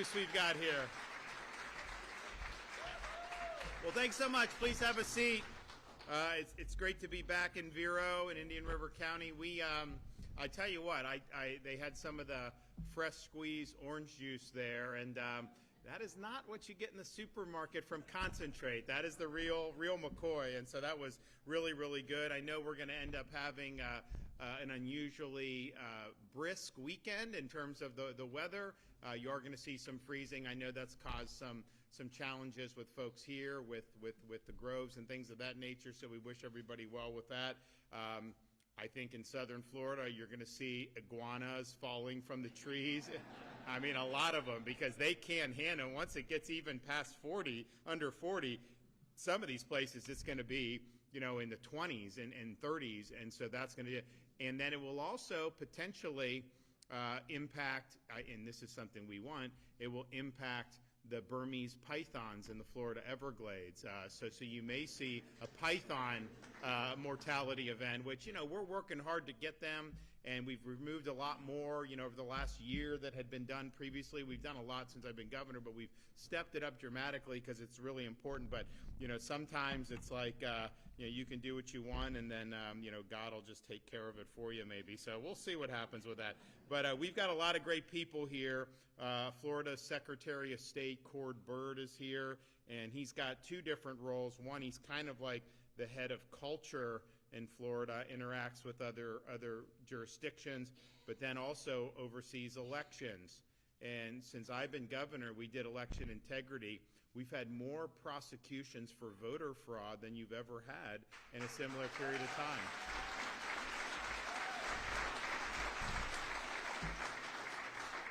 juice we've got here. Well, thanks so much. Please have a seat. It's great to be back in Vero in Indian River County. I tell you what, they had some of the fresh squeezed orange juice there, and that is not what you get in the supermarket from concentrate. That is the real McCoy, and so that was really, really good. I know we're going to end up having an unusually brisk weekend in terms of the weather. You are going to see some freezing. I know that's caused some challenges with folks here with the groves and things of that nature, so we wish everybody well with that. I think in southern Florida, you're going to see iguanas falling from the trees. I mean, a lot of them, because they can't handle. Once it gets even past 40, under 40, some of these places it's going to be, in the 20s and 30s, and so that's going to be. And then it will also potentially impact, and this is something we want, it will impact the Burmese pythons in the Florida Everglades. So you may see a python mortality event, which, we're working hard to get them, and we've removed a lot more, over the last year that had been done previously. We've done a lot since I've been governor, but we've stepped it up dramatically because it's really important. But, sometimes it's like, you can do what you want, and then, God will just take care of it for you maybe. So we'll see what happens with that. But we've got a lot of great people here. Florida Secretary of State Cord Bird is here, and he's got two different roles. One, he's kind of like the head of culture in Florida, interacts with other jurisdictions, but then also oversees elections. And since I've been governor, we did election integrity. We've had more prosecutions for voter fraud than you've ever had in a similar period of time.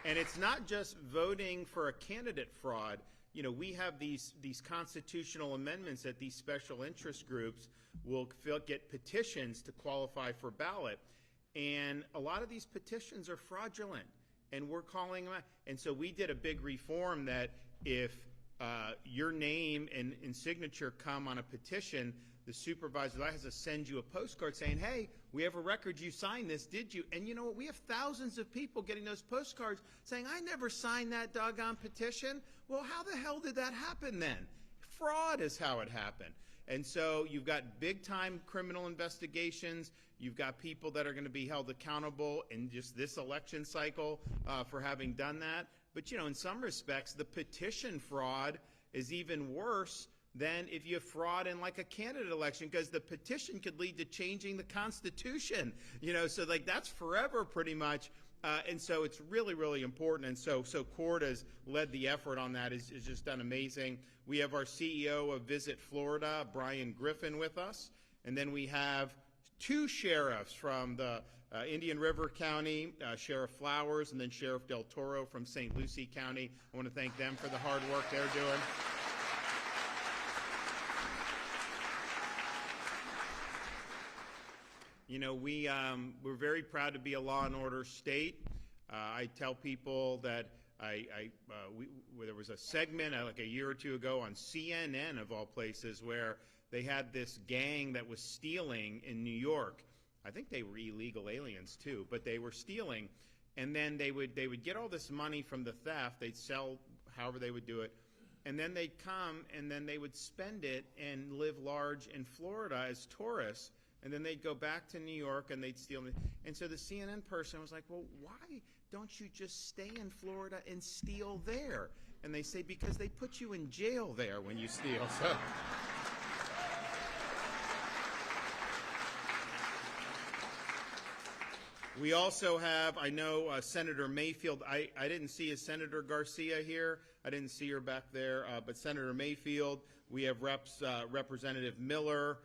And it's not just voting for a candidate fraud. We have these constitutional amendments that these special interest groups will get petitions to qualify for ballot. And a lot of these petitions are fraudulent, and we're calling them out. And so we did a big reform that if your name and signature come on a petition, the supervisor has to send you a postcard saying, hey, we have a record you signed this, did you? And you know what? We have thousands of people getting those postcards saying, I never signed that doggone petition. Well, how the hell did that happen then? Fraud is how it happened. And so you've got big-time criminal investigations. You've got people that are going to be held accountable in just this election cycle for having done that. But, in some respects, the petition fraud is even worse than if you have fraud in like a candidate election, because the petition could lead to changing the Constitution. So that's forever pretty much. And so it's really, really important. And so Cord has led the effort on that, is just done amazing. We have our CEO of Visit Florida, Brian Griffin, with us. And then we have two sheriffs from the Indian River County, Sheriff Flowers, and then Sheriff Del Toro from St. Lucie County. I want to thank them for the hard work they're doing. We're very proud to be a law and order state. I tell people that there was a segment like a year or two ago on CNN, of all places, where they had this gang that was stealing in New York. I think they were illegal aliens too, but they were stealing, and then they would get all this money from the theft. They'd sell however they would do it, and then they'd come and then they would spend it and live large in Florida as tourists. And then they'd go back to New York and they'd steal. And so the CNN person was like, well, why don't you just stay in Florida and steal there? And they say, because they put you in jail there when you steal. So. We also have, I know, Senator Mayfield. I didn't see Senator Garcia here. I didn't see her back there. But Senator Mayfield, we have Representative Miller.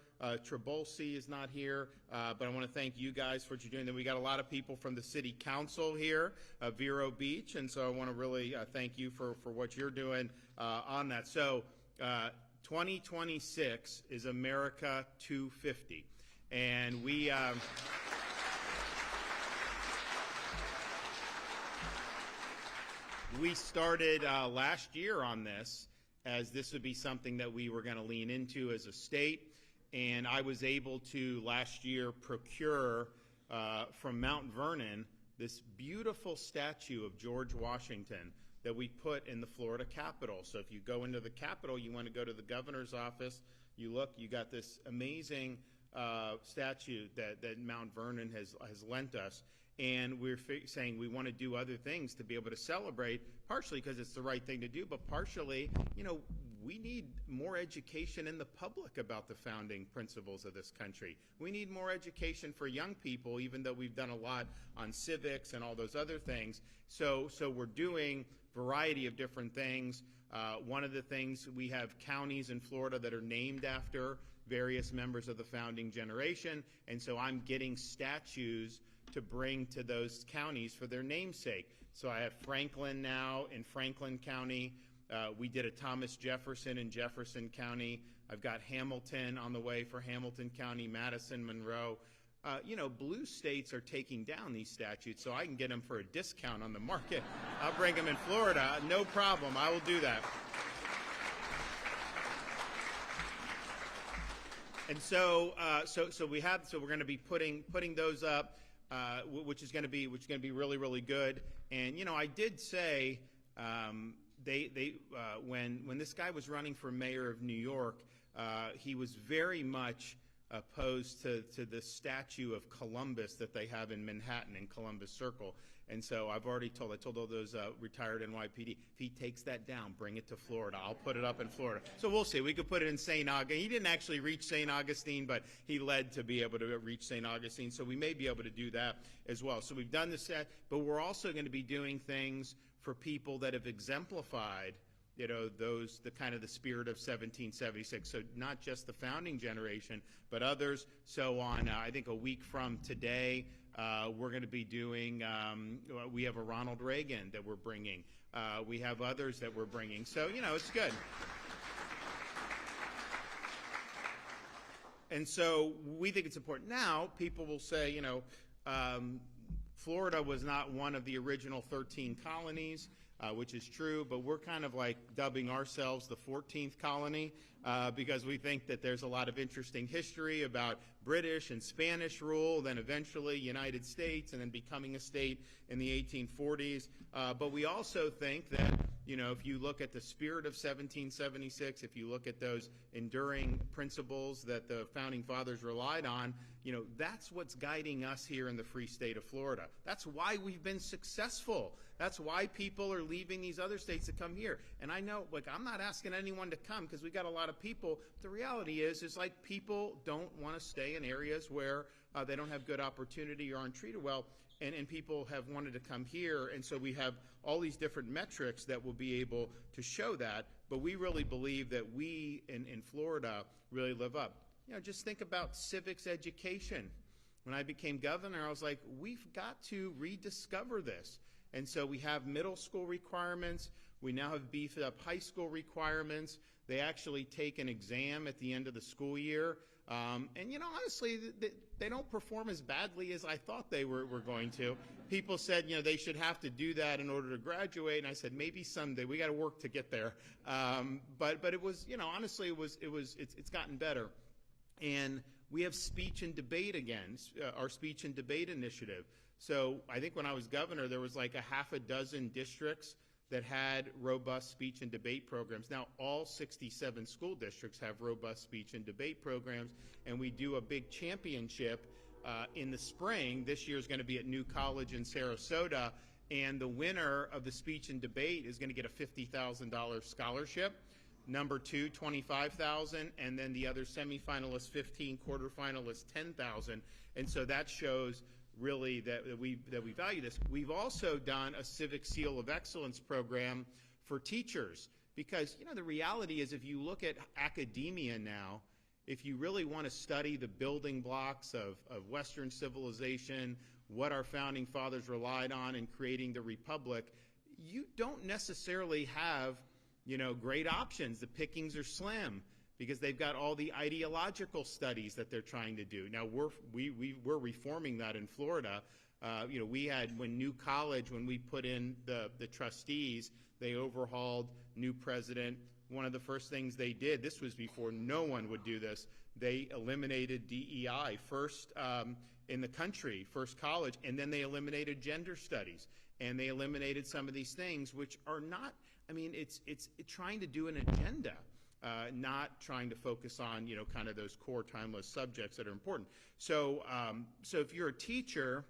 Trabolsi is not here. But I want to thank you guys for what you're doing. Then we got a lot of people from the city council here, Vero Beach. And so I want to really thank you for what you're doing on that. So 2026 is America 250. And we... We started last year on this, as this would be something that we were going to lean into as a state. And I was able to last year procure from Mount Vernon this beautiful statue of George Washington that we put in the Florida Capitol. So if you go into the Capitol, you want to go to the governor's office, you look, you got this amazing statue that Mount Vernon has lent us. And we're saying we want to do other things to be able to celebrate, partially because it's the right thing to do, but partially, we need more education in the public about the founding principles of this country. We need more education for young people, even though we've done a lot on civics and all those other things. So we're doing a variety of different things. One of the things, we have counties in Florida that are named after various members of the founding generation, and so I'm getting statues to bring to those counties for their namesake. So I have Franklin now in Franklin County. We did a Thomas Jefferson in Jefferson County. I've got Hamilton on the way for Hamilton County, Madison, Monroe. Blue states are taking down these statutes, so I can get them for a discount on the market. I'll bring them in Florida, no problem. I will do that. And so we're going to be putting those up, which is going to be really, really good. And I did say when this guy was running for mayor of New York, he was very much opposed to the statue of Columbus that they have in Manhattan in Columbus Circle. And so I told all those retired NYPD, if he takes that down, bring it to Florida. I'll put it up in Florida. So we'll see. We could put it in St. Augustine. He didn't actually reach St. Augustine, but he led to be able to reach St. Augustine. So we may be able to do that as well. So we've done this, but we're also going to be doing things for people that have exemplified the kind of the spirit of 1776. So not just the founding generation, but others. So on, I think a week from today, we're going to be doing, we have a Ronald Reagan that we're bringing. We have others that we're bringing. So, it's good. And so we think it's important. Now, people will say, Florida was not one of the original 13 colonies. Which is true, but we're kind of like dubbing ourselves the 14th colony because we think that there's a lot of interesting history about British and Spanish rule, then eventually United States, and then becoming a state in the 1840s. But we also think that, if you look at the spirit of 1776, if you look at those enduring principles that the founding fathers relied on, that's what's guiding us here in the free state of Florida. That's why we've been successful. That's why people are leaving these other states to come here. And I know, I'm not asking anyone to come because we got a lot of people. The reality is people don't want to stay in areas where they don't have good opportunity or aren't treated well. And people have wanted to come here, and so we have all these different metrics that will be able to show that, but we really believe that we in Florida really live up. Just think about civics education. When I became governor, I was like, we've got to rediscover this. And so we have middle school requirements. We now have beefed up high school requirements. They actually take an exam at the end of the school year. And, honestly, they don't perform as badly as I thought they were going to. People said, they should have to do that in order to graduate. And I said, maybe someday. We got to work to get there. But it was, honestly, it's gotten better. And we have speech and debate again, our speech and debate initiative. So I think when I was governor, there was like a half a dozen districts that had robust speech and debate programs. Now, all 67 school districts have robust speech and debate programs, and we do a big championship in the spring. This year is going to be at New College in Sarasota, and the winner of the speech and debate is going to get a $50,000 scholarship. Number two, $25,000, and then the other semifinalists, 15, quarterfinalists, $10,000. And so that shows really that we value this. We've also done a Civic Seal of Excellence program for teachers because, the reality is if you look at academia now, if you really want to study the building blocks of Western civilization, what our founding fathers relied on in creating the republic, you don't necessarily have, great options. The pickings are slim because they've got all the ideological studies that they're trying to do. Now, we're reforming that in Florida. We had, when New College, when we put in the trustees, they overhauled new president. One of the first things they did, this was before no one would do this, they eliminated DEI first in the country, first college, and then they eliminated gender studies. and they eliminated some of these things, which are not, I mean, it's trying to do an agenda, not trying to focus on, kind of those core timeless subjects that are important. So, so if you're a teacher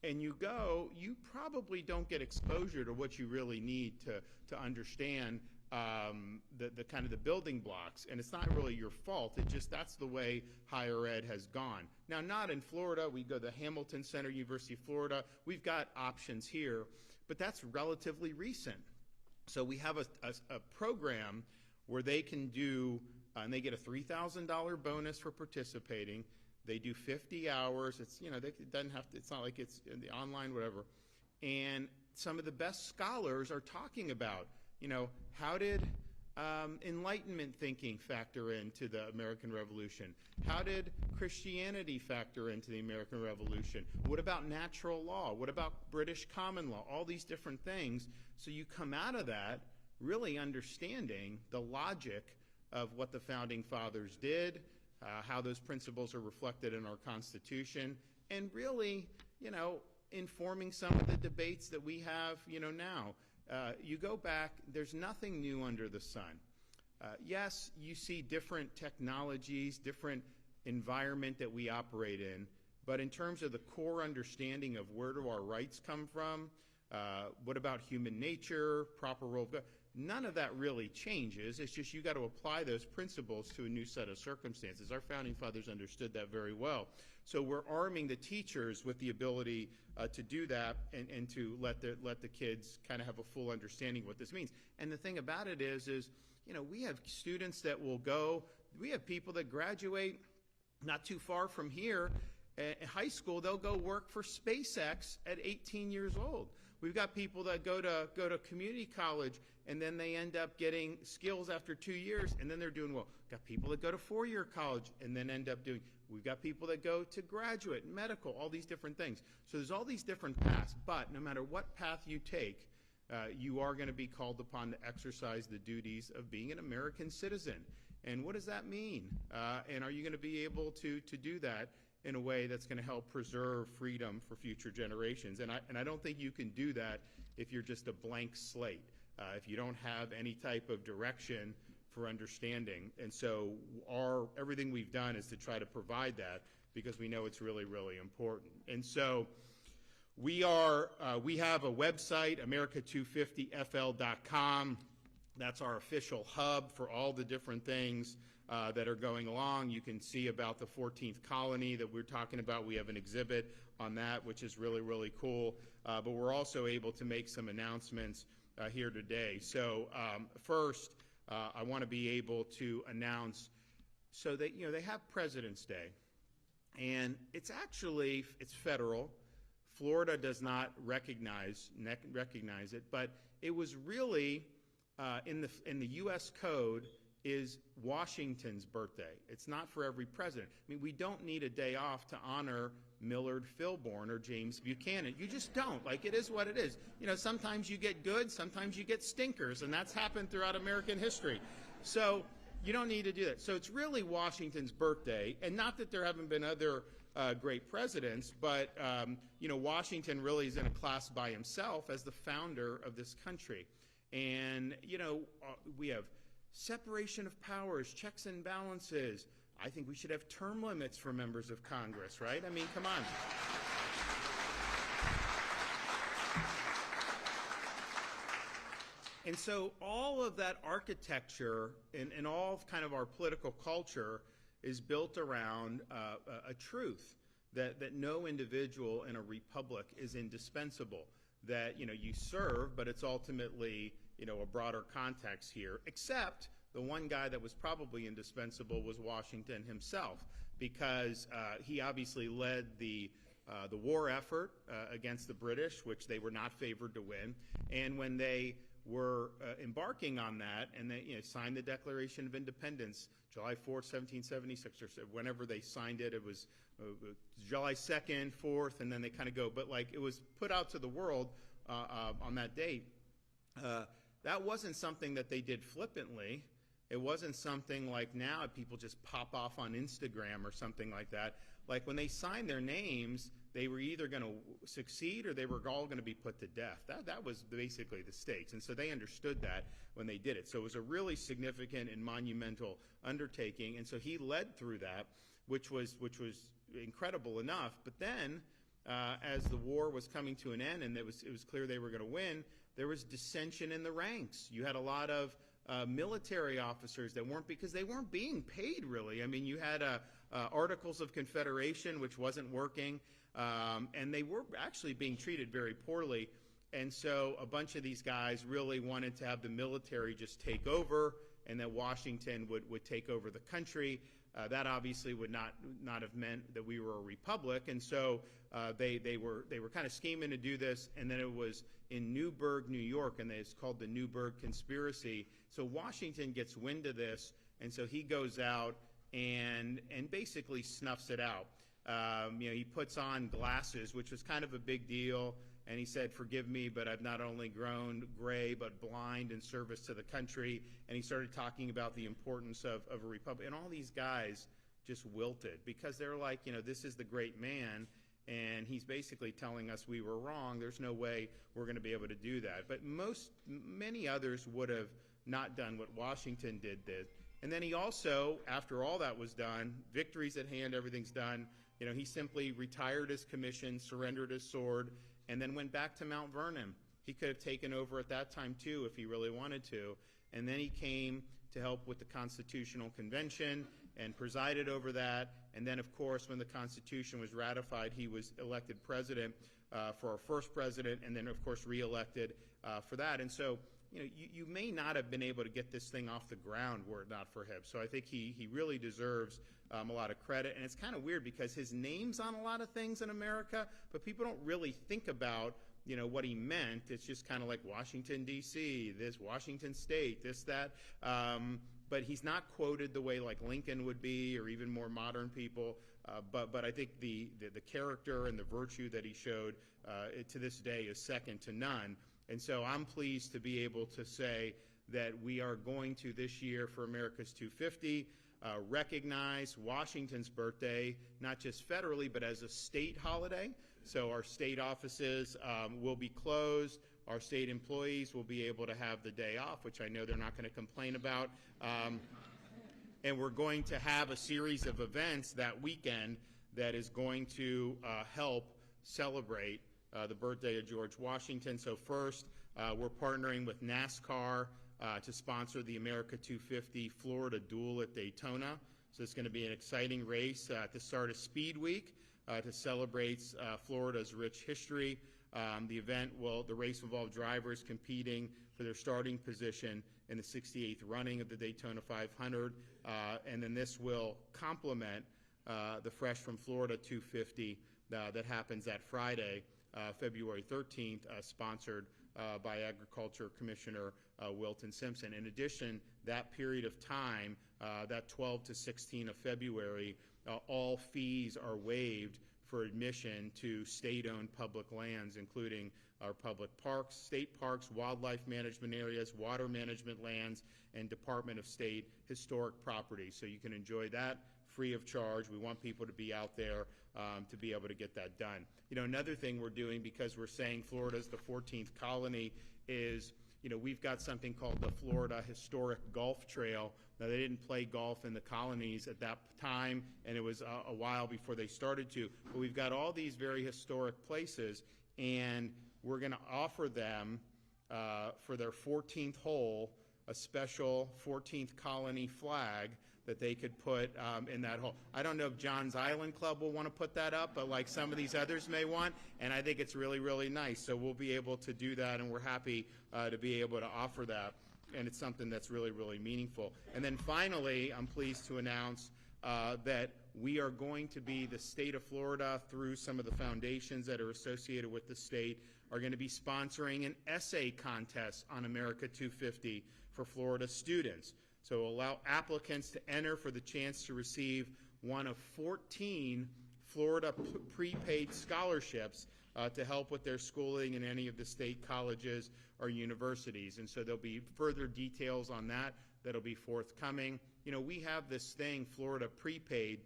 and you go, you probably don't get exposure to what you really need to understand the kind of the building blocks, and it's not really your fault. It just, that's the way higher ed has gone. Now, not in Florida. We go to Hamilton Center, University of Florida. We've got options here, but that's relatively recent. So we have a program where they can do, and they get a $3,000 bonus for participating. They do 50 hours. It's, it doesn't have to, it's not like it's in the online, whatever. And some of the best scholars are talking about, how did Enlightenment thinking factor into the American Revolution? How did Christianity factor into the American Revolution? What about natural law? What about British common law? All these different things. So you come out of that really understanding the logic of what the Founding Fathers did, how those principles are reflected in our Constitution, and really, informing some of the debates that we have, now. You go back, there's nothing new under the sun. Yes, you see different technologies, different environment that we operate in, but in terms of the core understanding of where do our rights come from, what about human nature, proper role of God, none of that really changes. It's just you got to apply those principles to a new set of circumstances. Our Founding Fathers understood that very well. So we're arming the teachers with the ability to do that and to let the kids kind of have a full understanding of what this means. And the thing about it is we have students that will go, we have people that graduate not too far from here, high school, they'll go work for SpaceX at 18 years old. We've got people that go to community college and then they end up getting skills after 2 years and then they're doing well. Got people that go to four-year college and then end up doing, we've got people that go to graduate, medical, all these different things. So there's all these different paths, but no matter what path you take, you are going to be called upon to exercise the duties of being an American citizen. And what does that mean? And are you going to be able to do that in a way that's going to help preserve freedom for future generations? And I don't think you can do that if you're just a blank slate, if you don't have any type of direction for understanding. And so everything we've done is to try to provide that because we know it's really, really important. And so we have a website, America250fl.com. That's our official hub for all the different things that are going along. You can see about the 14th colony that we're talking about. We have an exhibit on that, which is really, really cool. But we're also able to make some announcements here today. So first, I want to be able to announce, so that, they have President's Day. And it's federal. Florida does not recognize it, but it was really, in the U.S. Code, is Washington's birthday. It's not for every president. I mean, we don't need a day off to honor Millard Fillmore or James Buchanan. You just don't. Like, it is what it is. Sometimes you get good, sometimes you get stinkers, and that's happened throughout American history. So you don't need to do that. So it's really Washington's birthday, and not that there haven't been other great presidents, but Washington really is in a class by himself as the founder of this country. And we have separation of powers, checks and balances. I think we should have term limits for members of Congress, right? I mean, come on. And so all of that architecture and all of kind of our political culture is built around a truth that no individual in a republic is indispensable, that you serve, but it's ultimately a broader context here, except the one guy that was probably indispensable was Washington himself, because he obviously led the war effort against the British, which they were not favored to win. And when they were embarking on that, and they signed the Declaration of Independence, July 4th, 1776, or so, whenever they signed it, it was July 2nd, 4th, and then they kind of go. But it was put out to the world on that date. That wasn't something that they did flippantly. It wasn't something like now people just pop off on Instagram or something like that. Like when they signed their names, they were either going to succeed or they were all going to be put to death. That was basically the stakes. And so they understood that when they did it. So it was a really significant and monumental undertaking. And so he led through that, which was incredible enough. But then, as the war was coming to an end and it was clear they were going to win, there was dissension in the ranks. You had a lot of military officers that weren't, because they weren't being paid really. I mean, you had Articles of Confederation, which wasn't working, and they were actually being treated very poorly. And so a bunch of these guys really wanted to have the military just take over, and that Washington would take over the country. That obviously would not have meant that we were a republic, and so they were kind of scheming to do this. And then it was in Newburgh, New York, and it's called the Newburgh Conspiracy. So Washington gets wind of this, and so he goes out and basically snuffs it out. He puts on glasses, which was kind of a big deal, and he said, "Forgive me, but I've not only grown gray but blind in service to the country." And he started talking about the importance of a republic. And all these guys just wilted because they're like, this is the great man, and he's basically telling us we were wrong. There's no way we're going to be able to do that. But many others would have not done what Washington did. And then he also, after all that was done, victory's at hand, everything's done, he simply retired his commission, surrendered his sword, and then went back to Mount Vernon. He could have taken over at that time too if he really wanted to. And then he came to help with the Constitutional Convention and presided over that. And then, of course, when the Constitution was ratified, he was elected president for our first president, and then, of course, reelected for that. And so, you may not have been able to get this thing off the ground were it not for him. So I think he really deserves a lot of credit. And it's kind of weird because his name's on a lot of things in America, but people don't really think about what he meant. It's just kind of like Washington, D.C., this Washington State, this, that. But he's not quoted the way like Lincoln would be, or even more modern people. But I think the character and the virtue that he showed to this day is second to none. And so I'm pleased to be able to say that we are going to this year for America's 250 recognize Washington's birthday, not just federally, but as a state holiday. So our state offices will be closed. Our state employees will be able to have the day off, which I know they're not going to complain about. And we're going to have a series of events that weekend that is going to help celebrate the birthday of George Washington. So first, we're partnering with NASCAR to sponsor the America 250 Florida Duel at Daytona. So it's going to be an exciting race at the start of Speed Week to celebrate Florida's rich history. The race will involve drivers competing for their starting position in the 68th running of the Daytona 500. And then this will complement the Fresh from Florida 250 that happens that Friday, February 13th, sponsored by Agriculture Commissioner Wilton Simpson. In addition, that period of time, that 12 to 16 of February, all fees are waived for admission to state-owned public lands, including our public parks, state parks, wildlife management areas, water management lands, and Department of State historic properties. So you can enjoy that free of charge. We want people to be out there to be able to get that done. Another thing we're doing, because we're saying Florida's the 14th colony, is we've got something called the Florida Historic Golf Trail. Now, they didn't play golf in the colonies at that time, and it was a while before they started to. But we've got all these very historic places, and we're going to offer them for their 14th hole a special 14th colony flag that they could put in that hole. I don't know if John's Island Club will want to put that up, but like some of these others may want, and I think it's really, really nice. So we'll be able to do that, and we're happy to be able to offer that, and it's something that's really, really meaningful. And then finally, I'm pleased to announce that we are going to be, the state of Florida, through some of the foundations that are associated with the state, are going to be sponsoring an essay contest on America 250 for Florida students. So allow applicants to enter for the chance to receive one of 14 Florida prepaid scholarships to help with their schooling in any of the state colleges or universities. And so there'll be further details on that that'll be forthcoming. We have this thing, Florida Prepaid,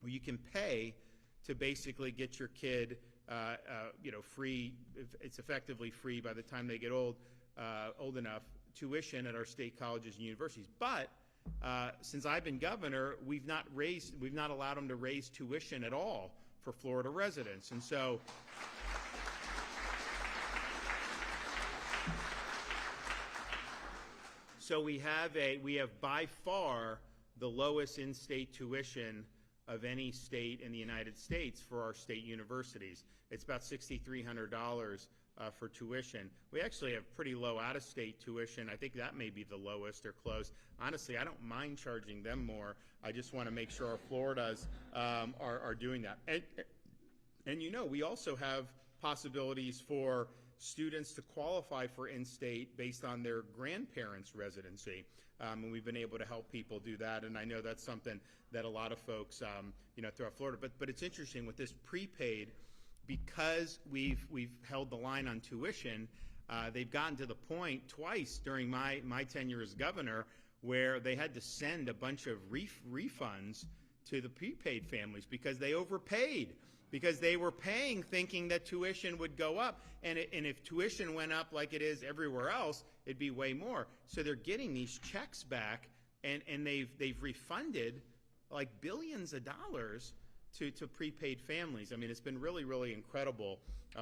where you can pay to basically get your kid, free. It's effectively free by the time they get old enough, tuition at our state colleges and universities. But since I've been governor, we've not allowed them to raise tuition at all for Florida residents, and so. So we have by far the lowest in-state tuition of any state in the United States for our state universities. It's about $6,300 for tuition. We actually have pretty low out-of-state tuition. I think that may be the lowest or close. Honestly, I don't mind charging them more. I just want to make sure our Floridas are doing that. And we also have possibilities for students to qualify for in-state based on their grandparents' residency. And we've been able to help people do that. And I know that's something that a lot of folks, throughout Florida. But it's interesting with this prepaid, because we've held the line on tuition, they've gotten to the point twice during my tenure as governor where they had to send a bunch of refunds to the prepaid families because they overpaid, because they were paying thinking that tuition would go up. And if tuition went up like it is everywhere else, it'd be way more. So they're getting these checks back, and they've refunded like billions of dollars to prepaid families. I mean, it's been really, really incredible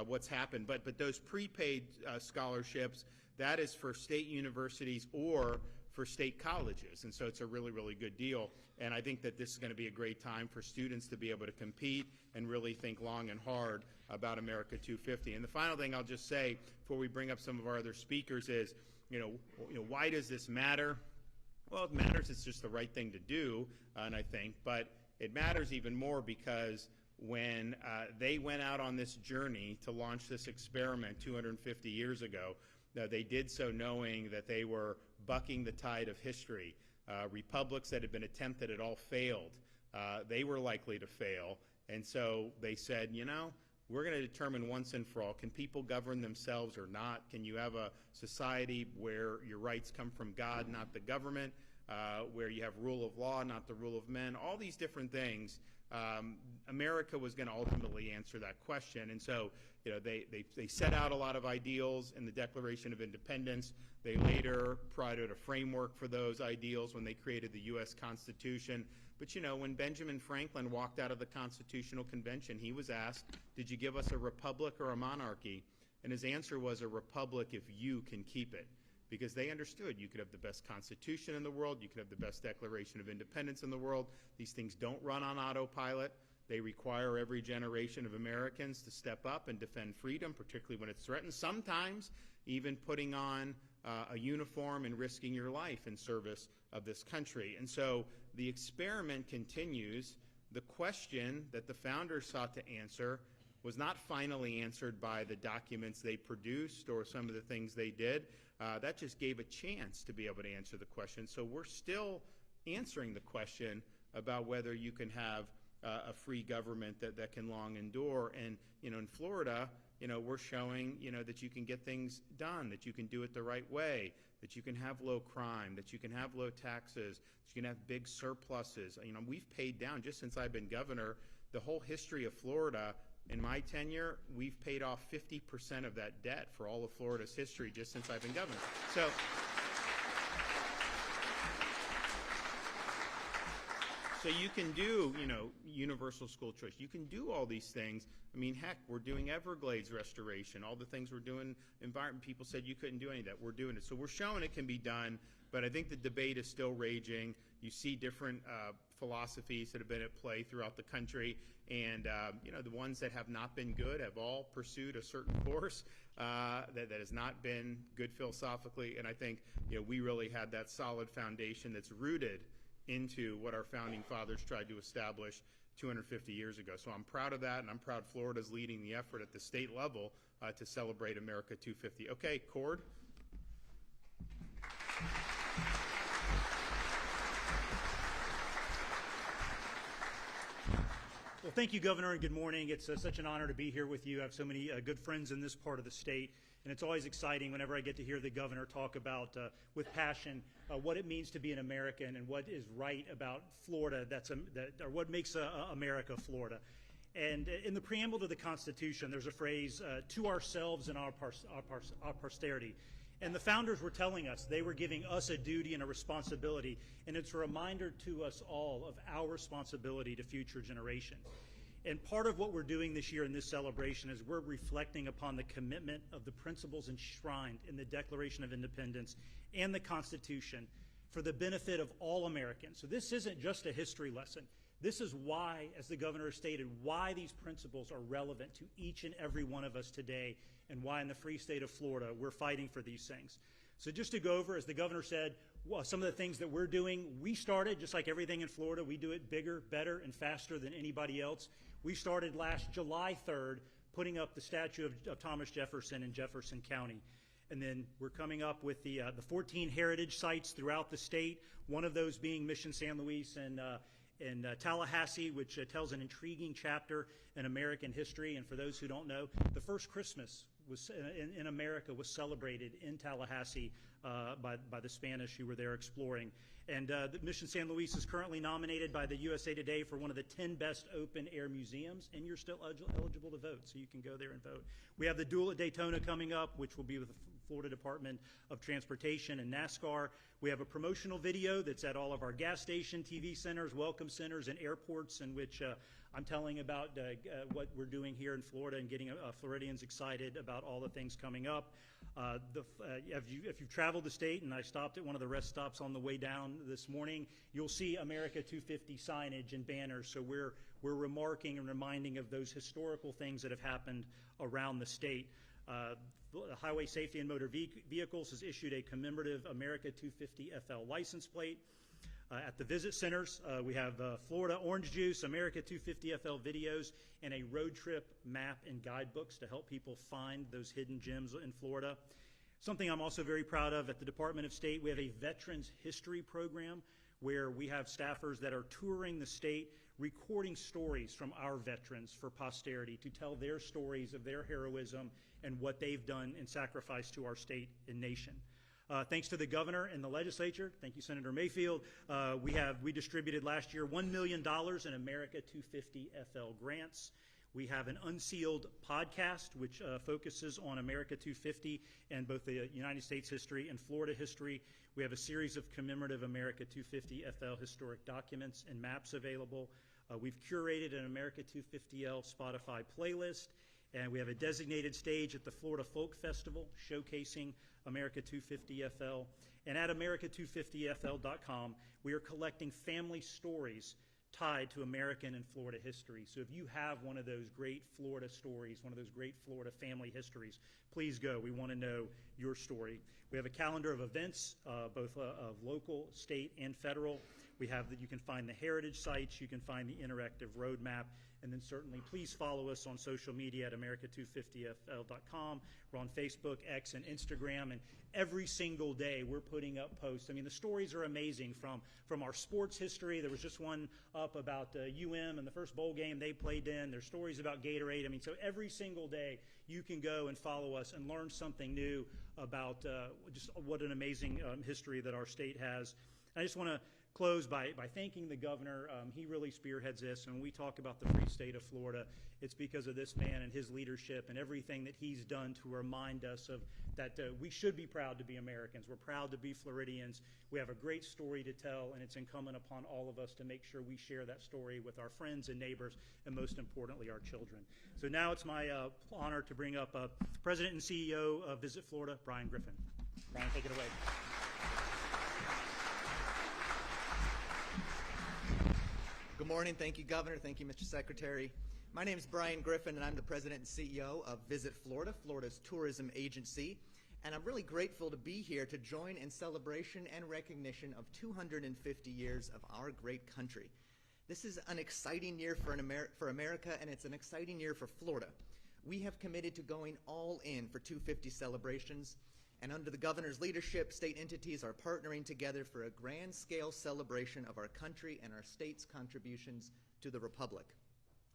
what's happened. But those prepaid scholarships, that is for state universities or for state colleges. And so it's a really, really good deal. And I think that this is going to be a great time for students to be able to compete and really think long and hard about America 250. And the final thing I'll just say before we bring up some of our other speakers is, why does this matter? Well, it matters. It's just the right thing to do, and I think. But it matters even more because when they went out on this journey to launch this experiment 250 years ago, they did so knowing that they were bucking the tide of history. Republics that had been attempted had all failed. They were likely to fail. And so they said, we're going to determine once and for all, can people govern themselves or not? Can you have a society where your rights come from God, not the government, where you have rule of law, not the rule of men, all these different things? America was going to ultimately answer that question. And so, they set out a lot of ideals in the Declaration of Independence. They later provided a framework for those ideals when they created the U.S. Constitution. But, when Benjamin Franklin walked out of the Constitutional Convention, he was asked, did you give us a republic or a monarchy? And his answer was a republic if you can keep it. Because they understood you could have the best Constitution in the world, you could have the best Declaration of Independence in the world. These things don't run on autopilot. They require every generation of Americans to step up and defend freedom, particularly when it's threatened, sometimes even putting on a uniform and risking your life in service of this country. And so the experiment continues. The question that the founders sought to answer was not finally answered by the documents they produced or some of the things they did. That just gave a chance to be able to answer the question. So we're still answering the question about whether you can have a free government that can long endure. And, in Florida, we're showing, that you can get things done, that you can do it the right way, that you can have low crime, that you can have low taxes, that you can have big surpluses. We've paid down, just since I've been governor, the whole history of Florida. In my tenure, we've paid off 50% of that debt for all of Florida's history just since I've been governor. So you can do, universal school choice. You can do all these things. I mean, heck, we're doing Everglades restoration. All the things we're doing, environment, people said you couldn't do any of that. We're doing it. So we're showing it can be done, but I think the debate is still raging. You see different philosophies that have been at play throughout the country, and the ones that have not been good have all pursued a certain course that has not been good philosophically, and I think we really had that solid foundation that's rooted into what our founding fathers tried to establish 250 years ago. So I'm proud of that, and I'm proud Florida's leading the effort at the state level to celebrate America 250. Okay, Cord. Well, thank you, Governor, and good morning. It's such an honor to be here with you. I have so many good friends in this part of the state, and it's always exciting whenever I get to hear the governor talk about, with passion, what it means to be an American and what is right about Florida, or what makes America Florida. And in the preamble to the Constitution, there's a phrase, to ourselves and our posterity. And the founders were telling us, they were giving us a duty and a responsibility, and it's a reminder to us all of our responsibility to future generations. And part of what we're doing this year in this celebration is we're reflecting upon the commitment of the principles enshrined in the Declaration of Independence and the Constitution for the benefit of all Americans. So this isn't just a history lesson. This is why, as the governor stated, why these principles are relevant to each and every one of us today, and why in the free state of Florida we're fighting for these things. So just to go over, as the governor said, well, some of the things that we're doing, we started, just like everything in Florida, we do it bigger, better, and faster than anybody else. We started last July 3rd putting up the statue of Thomas Jefferson in Jefferson County. And then we're coming up with the 14 heritage sites throughout the state, one of those being Mission San Luis and in Tallahassee, which tells an intriguing chapter in American history. And for those who don't know, the first Christmas was in America was celebrated in Tallahassee by the Spanish who were there exploring. And the Mission San Luis is currently nominated by the USA Today for one of the 10 best open-air museums, and you're still eligible to vote, so you can go there and vote. We have the Duel at Daytona coming up, which will be with the Florida Department of Transportation and NASCAR. We have a promotional video that's at all of our gas station, TV centers, welcome centers, and airports, in which I'm telling about what we're doing here in Florida and getting Floridians excited about all the things coming up. If you've traveled the state, and I stopped at one of the rest stops on the way down this morning, you'll see America 250 signage and banners. So we're remarking and reminding of those historical things that have happened around the state. The Highway Safety and Motor Vehicles has issued a commemorative America 250 FL license plate. At the visit centers, we have Florida Orange Juice, America 250 FL videos, and a road trip map and guidebooks to help people find those hidden gems in Florida. Something I'm also very proud of, at the Department of State, we have a Veterans History Program where we have staffers that are touring the state, recording stories from our veterans for posterity to tell their stories of their heroism and what they've done in sacrifice to our state and nation. Thanks to the governor and the legislature, thank you, Senator Mayfield, we distributed last year $1 million in America 250 FL grants. We have an unsealed podcast which focuses on America 250 and both the United States history and Florida history. We have a series of commemorative America 250 FL historic documents and maps available. We've curated an America 250L Spotify playlist, and we have a designated stage at the Florida Folk Festival showcasing America 250 FL. And at America250FL.com, we are collecting family stories tied to American and Florida history. So if you have one of those great Florida stories, one of those great Florida family histories, please go. We want to know your story. We have a calendar of events, both of local, state, and federal. We have that you can find the heritage sites, you can find the interactive roadmap, and then certainly please follow us on social media at America250FL.com. We're on Facebook, X, and Instagram, and every single day we're putting up posts. I mean, the stories are amazing from our sports history. There was just one up about UM and the first bowl game they played in. There's stories about Gatorade. I mean, so every single day you can go and follow us and learn something new about just what an amazing history that our state has. I just want to close by thanking the governor. He really spearheads this, and when we talk about the free state of Florida, it's because of this man and his leadership and everything that he's done to remind us of that we should be proud to be Americans. We're proud to be Floridians. We have a great story to tell, and it's incumbent upon all of us to make sure we share that story with our friends and neighbors, and most importantly, our children. So now it's my honor to bring up President and CEO of Visit Florida, Brian Griffin. Brian, take it away. Good morning. Thank you, Governor. Thank you, Mr. Secretary. My name is Brian Griffin, and I'm the President and CEO of Visit Florida, Florida's tourism agency. And I'm really grateful to be here to join in celebration and recognition of 250 years of our great country. This is an exciting year for America, and it's an exciting year for Florida. We have committed to going all in for 250 celebrations. And under the governor's leadership, state entities are partnering together for a grand-scale celebration of our country and our state's contributions to the Republic.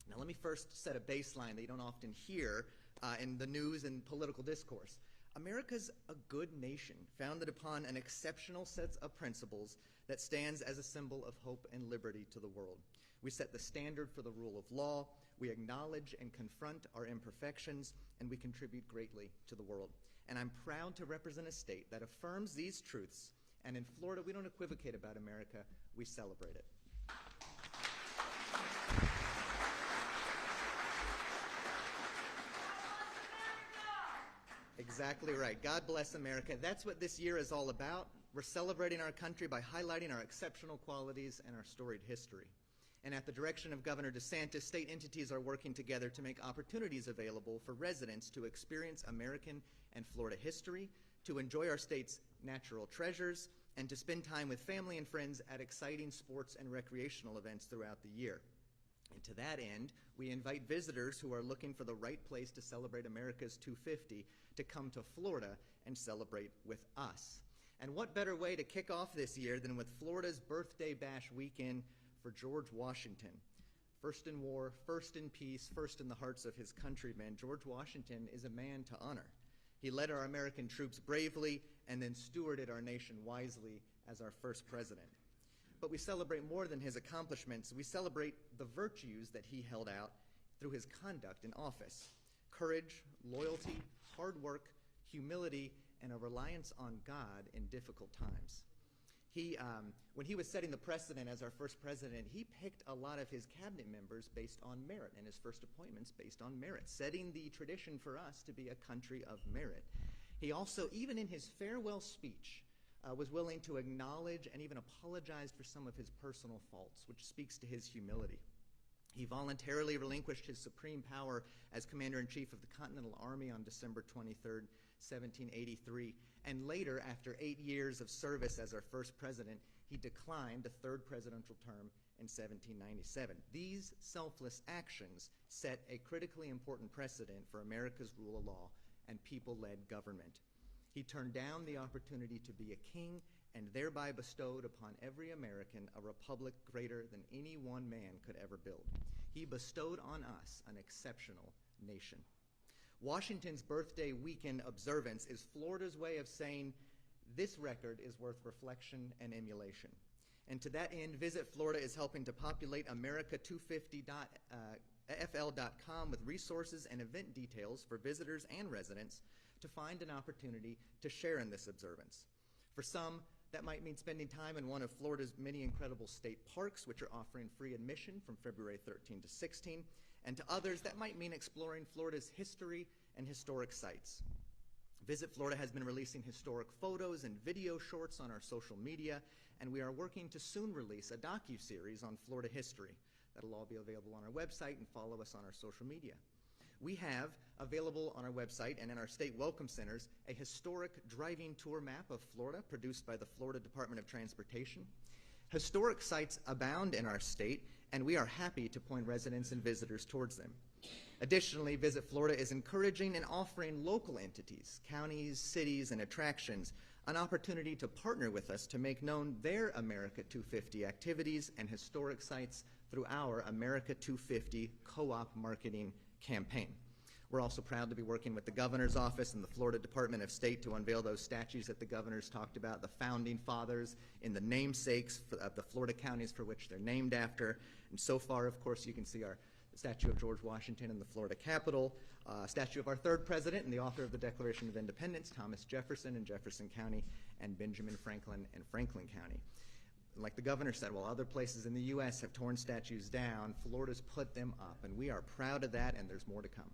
Now, let me first set a baseline that you don't often hear in the news and political discourse. America's a good nation, founded upon an exceptional set of principles that stands as a symbol of hope and liberty to the world. We set the standard for the rule of law. we acknowledge and confront our imperfections, and we contribute greatly to the world. And I'm proud to represent a state that affirms these truths, and in Florida, we don't equivocate about America, we celebrate it. Exactly right. God bless America. That's what this year is all about. We're celebrating our country by highlighting our exceptional qualities and our storied history. And at the direction of Governor DeSantis, state entities are working together to make opportunities available for residents to experience American and Florida history, to enjoy our state's natural treasures, and to spend time with family and friends at exciting sports and recreational events throughout the year. And to that end, we invite visitors who are looking for the right place to celebrate America's 250 to come to Florida and celebrate with us. And what better way to kick off this year than with Florida's Birthday Bash weekend for George Washington. First in war, first in peace, first in the hearts of his countrymen, George Washington is a man to honor. He led our American troops bravely and then stewarded our nation wisely as our first president. But we celebrate more than his accomplishments. We celebrate the virtues that he held out through his conduct in office. Courage, loyalty, hard work, humility, and a reliance on God in difficult times. When he was setting the precedent as our first president, he picked a lot of his cabinet members based on merit, and his first appointments based on merit, setting the tradition for us to be a country of merit. He also, even in his farewell speech, was willing to acknowledge and even apologize for some of his personal faults, which speaks to his humility. He voluntarily relinquished his supreme power as Commander-in-Chief of the Continental Army on December 23rd, 1783, and later, after 8 years of service as our first president, he declined a third presidential term in 1797. These selfless actions set a critically important precedent for America's rule of law and people-led government. He turned down the opportunity to be a king and thereby bestowed upon every American a republic greater than any one man could ever build. He bestowed on us an exceptional nation. Washington's birthday weekend observance is Florida's way of saying this record is worth reflection and emulation. And to that end, Visit Florida is helping to populate America250.fl.com with resources and event details for visitors and residents to find an opportunity to share in this observance. For some, that might mean spending time in one of Florida's many incredible state parks, which are offering free admission from February 13 to 16. And to others, that might mean exploring Florida's history and historic sites. Visit Florida has been releasing historic photos and video shorts on our social media, and we are working to soon release a docu-series on Florida history. That'll all be available on our website, and follow us on our social media. We have available on our website and in our state welcome centers a historic driving tour map of Florida produced by the Florida Department of Transportation. Historic sites abound in our state, and we are happy to point residents and visitors towards them. Additionally, Visit Florida is encouraging and offering local entities, counties, cities, and attractions an opportunity to partner with us to make known their America 250 activities and historic sites through our America 250 co-op marketing campaign. We're also proud to be working with the Governor's Office and the Florida Department of State to unveil those statues that the Governor's talked about, the founding fathers in the namesakes of the Florida counties for which they're named after. And so far, of course, you can see our statue of George Washington in the Florida Capitol, statue of our third president and the author of the Declaration of Independence, Thomas Jefferson in Jefferson County, and Benjamin Franklin in Franklin County. Like the governor said, while other places in the U.S. have torn statues down, Florida's put them up, and we are proud of that, and there's more to come.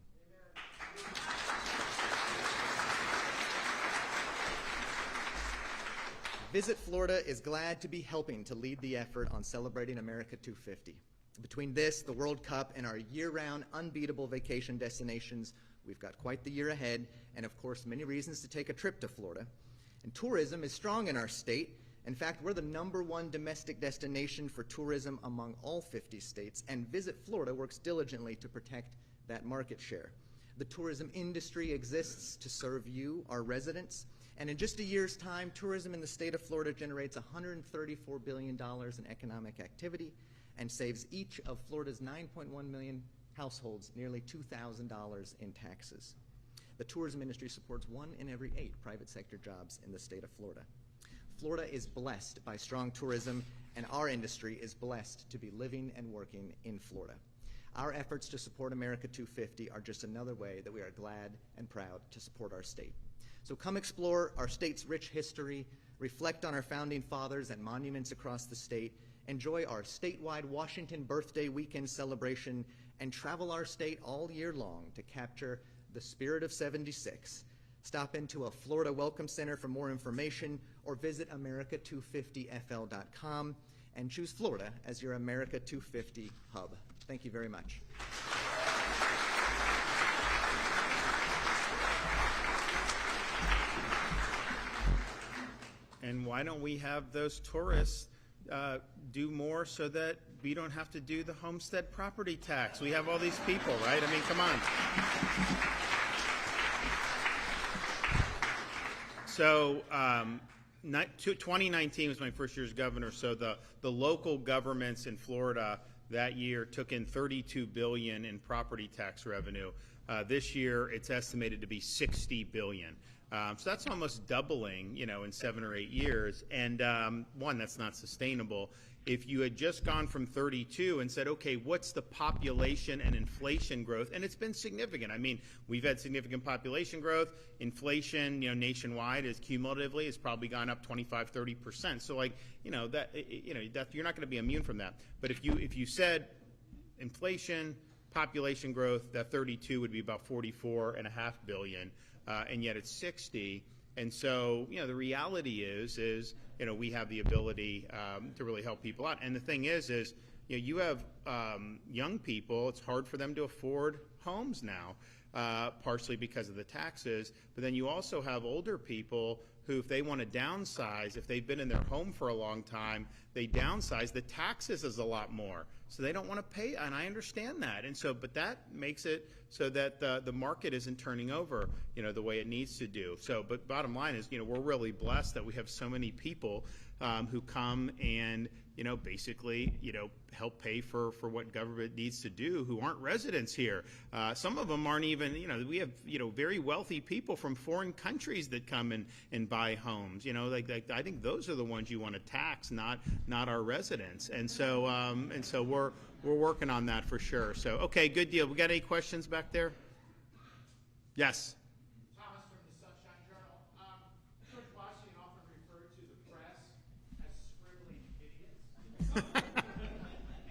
Visit Florida is glad to be helping to lead the effort on celebrating America 250. Between this, the World Cup, and our year-round unbeatable vacation destinations, we've got quite the year ahead, and of course, many reasons to take a trip to Florida. And tourism is strong in our state. In fact, we're the #1 domestic destination for tourism among all 50 states, and Visit Florida works diligently to protect that market share. The tourism industry exists to serve you, our residents, and in just a year's time, tourism in the state of Florida generates $134 billion in economic activity and saves each of Florida's 9.1 million households nearly $2,000 in taxes. The tourism industry supports 1 in every 8 private sector jobs in the state of Florida. Florida is blessed by strong tourism, and our industry is blessed to be living and working in Florida. Our efforts to support America 250 are just another way that we are glad and proud to support our state. So come explore our state's rich history, reflect on our founding fathers and monuments across the state, enjoy our statewide Washington Birthday Weekend celebration, and travel our state all year long to capture the spirit of 76. Stop into a Florida Welcome Center for more information, or visit America250fl.com and choose Florida as your America 250 hub. Thank you very much. And why don't we have those tourists do more so that we don't have to do the homestead property tax? We have all these people, right? I mean, come on. So 2019 was my first year as governor, so the local governments in Florida that year took in $32 billion in property tax revenue. This year, it's estimated to be $60 billion. So that's almost doubling, in 7 or 8 years. And one, that's not sustainable. If you had just gone from 32 and said, okay, what's the population and inflation growth? And it's been significant. I mean, we've had significant population growth. Inflation, nationwide is cumulatively has probably gone up 25, 30%. So that you're not going to be immune from that. But if you said inflation, population growth, that 32 would be about 44.5 billion, and yet it's 60. And so, the reality is we have the ability to really help people out. And the thing is you have young people. It's hard for them to afford homes now, partially because of the taxes. But then you also have older people who, if they want to downsize, if they've been in their home for a long time, they downsize. The taxes is a lot more, so they don't want to pay. And I understand that. And so, but that makes it so that the market isn't turning over, the way it needs to do. So, but bottom line is, we're really blessed that we have so many people who come and, basically, help pay for what government needs to do who aren't residents here. Some of them aren't even, we have, very wealthy people from foreign countries that come and buy homes. I think those are the ones you want to tax, not our residents. And so we're working on that for sure. So, okay, good deal. We got any questions back there? Yes. Thomas from the Sunshine Journal. George Washington often referred to the press as scribbling idiots.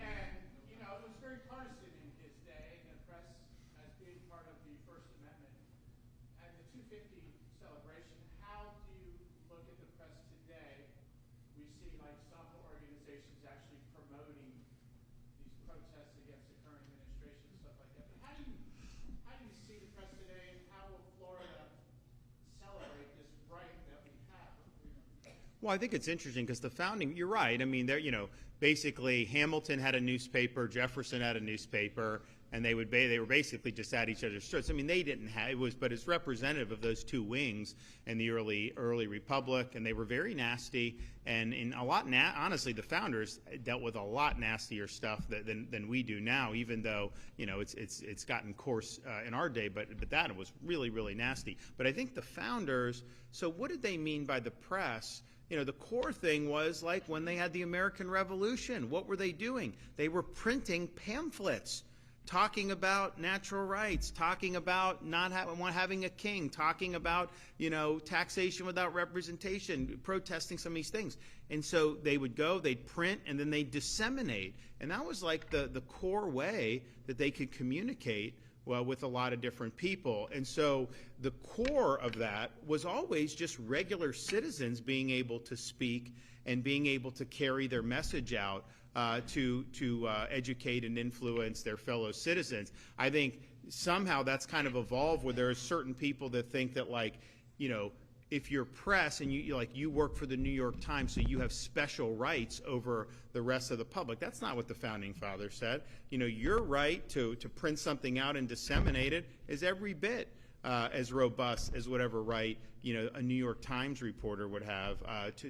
And, it was very partisan in his day, and the press as being part of the First Amendment. At the 250 celebration, how do you look at the press today? We see some organizations actually promoting these protests against the current administration and stuff like that. But how do you see the press today, and how will Florida celebrate this right that we have? Well, I think it's interesting because the founding, you're right. I mean, basically Hamilton had a newspaper, Jefferson had a newspaper, and they were basically just at each other's throats. I mean, they didn't have but it's representative of those two wings in the early republic, and they were very nasty. And in a lot, honestly, the founders dealt with a lot nastier stuff than we do now. Even though it's gotten coarse in our day, but that was really, really nasty. But I think the founders. So what did they mean by the press? The core thing was like when they had the American Revolution. What were they doing? They were printing pamphlets talking about natural rights, talking about not having a king, talking about, taxation without representation, protesting some of these things. And so they would go, they'd print, and then they'd disseminate. And that was like the core way that they could communicate with a lot of different people. And so the core of that was always just regular citizens being able to speak and being able to carry their message out to educate and influence their fellow citizens. I think somehow that's kind of evolved where there are certain people that think that if you're press and you work for the New York Times, so you have special rights over the rest of the public. That's not what the founding fathers said. Your right to print something out and disseminate it is every bit as robust as whatever right a New York Times reporter would have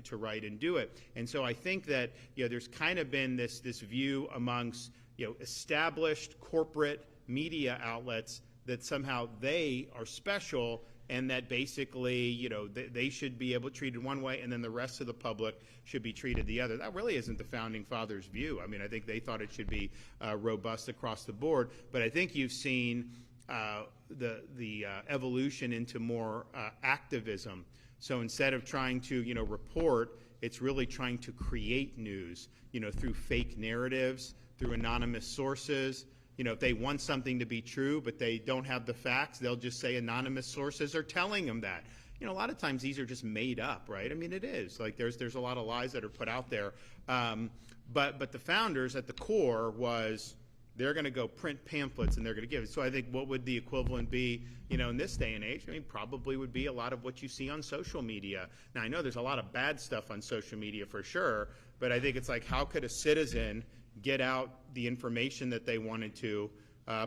to write and do it. And so I think that there's kind of been this view amongst established corporate media outlets that somehow they are special and that basically, they should be able to treat it one way, and then the rest of the public should be treated the other. That really isn't the Founding Fathers' view. I mean, I think they thought it should be robust across the board, but I think you've seen the evolution into more activism. So instead of trying to, report, it's really trying to create news, through fake narratives, through anonymous sources. If they want something to be true, but they don't have the facts, they'll just say anonymous sources are telling them that. A lot of times these are just made up, right? I mean, it is. Like, there's a lot of lies that are put out there. But the founders at the core was, they're going to go print pamphlets and they're going to give it. So I think what would the equivalent be, in this day and age? I mean, probably would be a lot of what you see on social media. Now, I know there's a lot of bad stuff on social media for sure, but I think it's like, how could a citizen get out the information that they wanted to,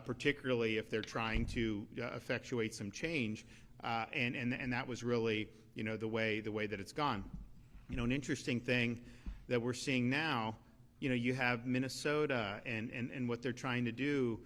particularly if they're trying to effectuate some change, and that was really, the way that it's gone. An interesting thing that we're seeing now, you have Minnesota and what they're trying to do.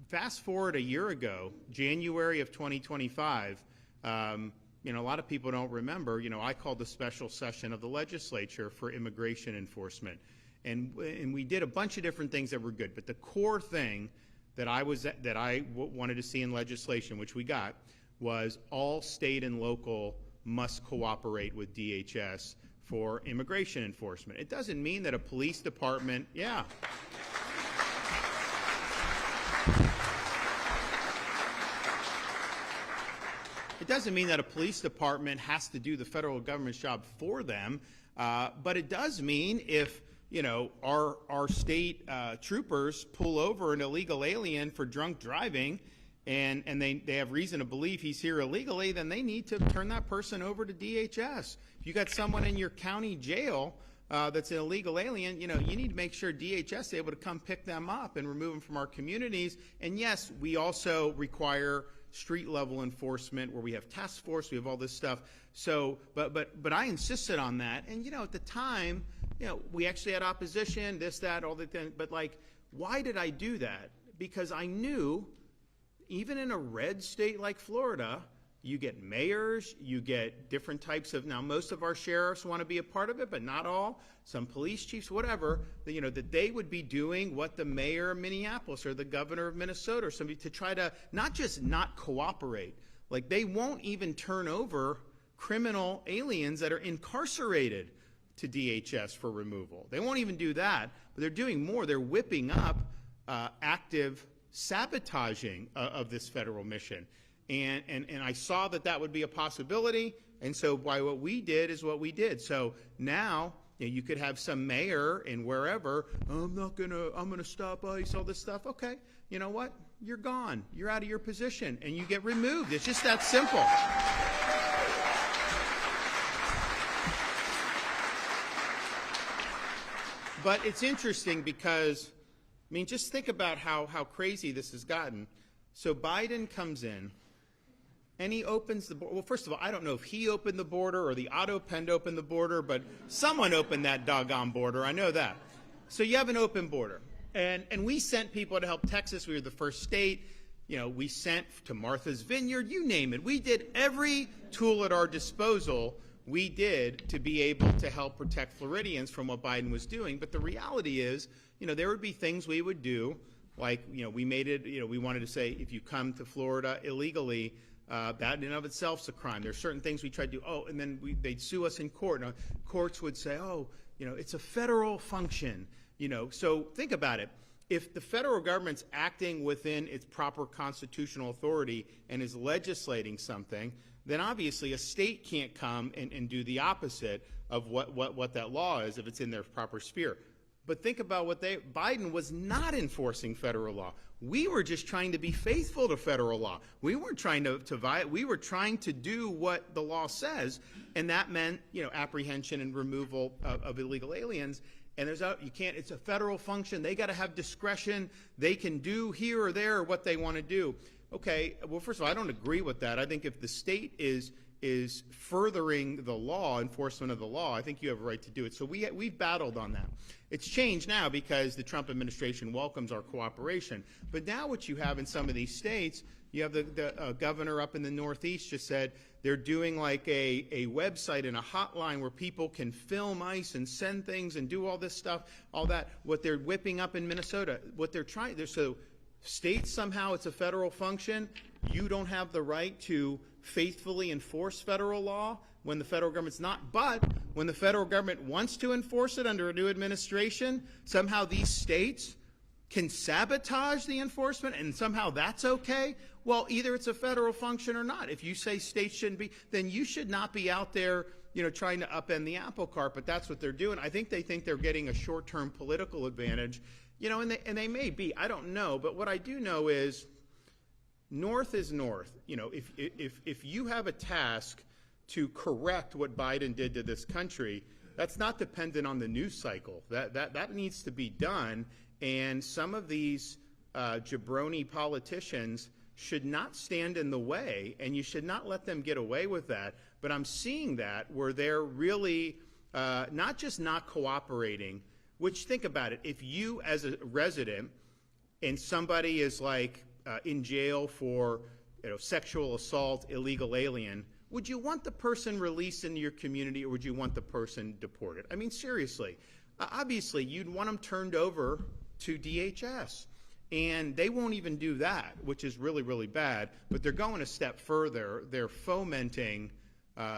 Fast forward a year ago, January of 2025, a lot of people don't remember, I called a special session of the legislature for immigration enforcement. And we did a bunch of different things that were good, but the core thing that I wanted to see in legislation, which we got, was all state and local must cooperate with DHS for immigration enforcement. It doesn't mean that a police department, It doesn't mean that a police department has to do the federal government's job for them, but it does mean if our state troopers pull over an illegal alien for drunk driving, and they have reason to believe he's here illegally, then they need to turn that person over to DHS. If you got someone in your county jail that's an illegal alien, you need to make sure DHS is able to come pick them up and remove them from our communities. And yes, we also require street level enforcement where we have task force, we have all this stuff. So, but I insisted on that, and at the time, we actually had opposition, this, that, all the things. But why did I do that? Because I knew, even in a red state like Florida, you get mayors, you get different types of, now most of our sheriffs want to be a part of it, but not all, some police chiefs, whatever, that they would be doing what the mayor of Minneapolis or the governor of Minnesota or somebody, to try to not just not cooperate, they won't even turn over criminal aliens that are incarcerated to DHS for removal. They won't even do that, but they're doing more. They're whipping up active sabotaging of this federal mission. And I saw that would be a possibility, and so what we did is what we did. So now you could have some mayor in wherever, I'm gonna stop ICE, all this stuff. Okay, you know what? You're gone. You're out of your position, and you get removed. It's just that simple. But it's interesting because, just think about how crazy this has gotten. So Biden comes in, and he opens the border. Well, first of all, I don't know if he opened the border or the auto pen opened the border, but someone opened that doggone border. I know that. So you have an open border. And we sent people to help Texas. We were the first state. We sent to Martha's Vineyard, you name it. We did every tool at our disposal we did to be able to help protect Floridians from what Biden was doing. But the reality is, there would be things we would do, like, we made it, we wanted to say, if you come to Florida illegally, that in and of itself is a crime. There's certain things we tried to do, and then they'd sue us in court. Now, courts would say, it's a federal function, So think about it. If the federal government's acting within its proper constitutional authority and is legislating something, then obviously a state can't come and do the opposite of what that law is if it's in their proper sphere. But think about Biden was not enforcing federal law. We were just trying to be faithful to federal law. We weren't trying to violate. We were trying to do what the law says, and that meant, apprehension and removal of illegal aliens. And you can't, it's a federal function. They got to have discretion. They can do here or there what they want to do. Okay, well, first of all, I don't agree with that. I think if the state is furthering the law, enforcement of the law, I think you have a right to do it. So we've battled on that. It's changed now because the Trump administration welcomes our cooperation. But now what you have in some of these states, You have the governor up in the Northeast just said they're doing like a website and a hotline where people can film ICE and send things and do all this stuff, all that. What they're whipping up in Minnesota, what they're trying, so states somehow it's a federal function. You don't have the right to faithfully enforce federal law when the federal government's not. But when the federal government wants to enforce it under a new administration, somehow these states can sabotage the enforcement and somehow that's okay. Well, either it's a federal function or not. If you say states shouldn't be, then you should not be out there, trying to upend the apple cart, but that's what they're doing. I think they think they're getting a short-term political advantage, and they may be. I don't know, but what I do know is North is North. If you have a task to correct what Biden did to this country, that's not dependent on the news cycle. That needs to be done, and some of these jabroni politicians should not stand in the way, and you should not let them get away with that. But I'm seeing that where they're really not just not cooperating, which, think about it, if you as a resident and somebody is like in jail for sexual assault, illegal alien, would you want the person released into your community or would you want the person deported? I mean, seriously. Obviously, you'd want them turned over to DHS. And they won't even do that, which is really, really bad. But they're going a step further. They're fomenting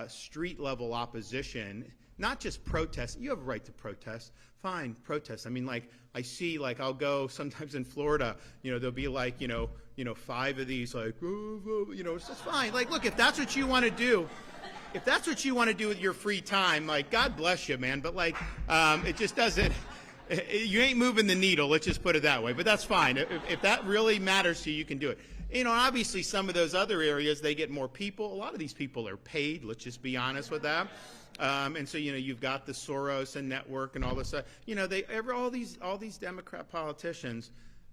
street-level opposition, not just protests. You have a right to protest. Fine, protest. I mean, like, I see, like, I'll go sometimes in Florida, there'll be like, 5 of these, like, it's just fine. Like, look, if that's what you want to do, with your free time, like, God bless you, man. But, like, it just doesn't. You ain't moving the needle, let's just put it that way. But that's fine. If that really matters to you, you can do it. Obviously some of those other areas, they get more people. A lot of these people are paid, let's just be honest with that. And so, you've got the Soros and network and all this stuff. All these Democrat politicians,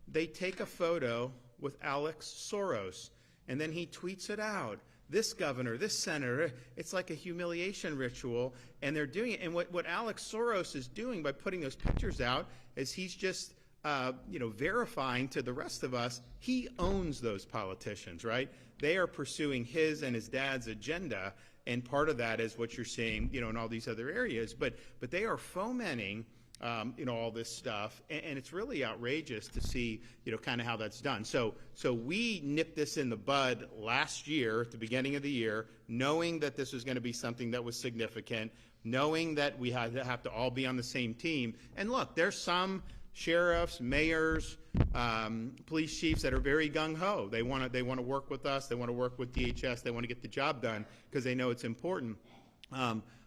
they take a photo with Alex Soros, and then he tweets it out. This governor, this senator, it's like a humiliation ritual, and they're doing it. And what Alex Soros is doing by putting those pictures out is he's just, verifying to the rest of us he owns those politicians, right? They are pursuing his and his dad's agenda, and part of that is what you're seeing, in all these other areas. But they are fomenting all this stuff, and it's really outrageous to see, kind of how that's done. So we nipped this in the bud last year, at the beginning of the year, knowing that this was going to be something that was significant, knowing that we had to have to all be on the same team. And look, there's some sheriffs, mayors, police chiefs that are very gung-ho. They want to work with us. They want to work with DHS. They want to get the job done because they know it's important.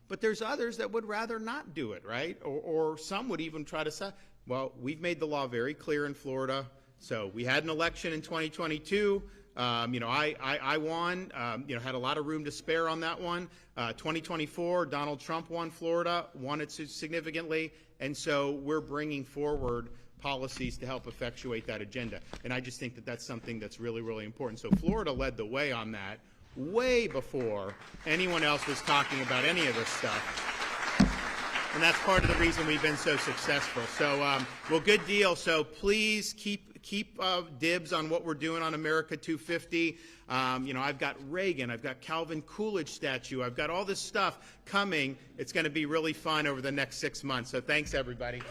But there's others that would rather not do it, right? Or some would even try to say, well, we've made the law very clear in Florida. So we had an election in 2022. I won, had a lot of room to spare on that one. 2024, Donald Trump won Florida, won it significantly. And so we're bringing forward policies to help effectuate that agenda. And I just think that that's something that's really, really important. So Florida led the way on that, way before anyone else was talking about any of this stuff. And that's part of the reason we've been so successful. So, well, good deal. So please keep dibs on what we're doing on America 250. I've got Reagan, I've got Calvin Coolidge statue, I've got all this stuff coming. It's going to be really fun over the next 6 months. So thanks, everybody.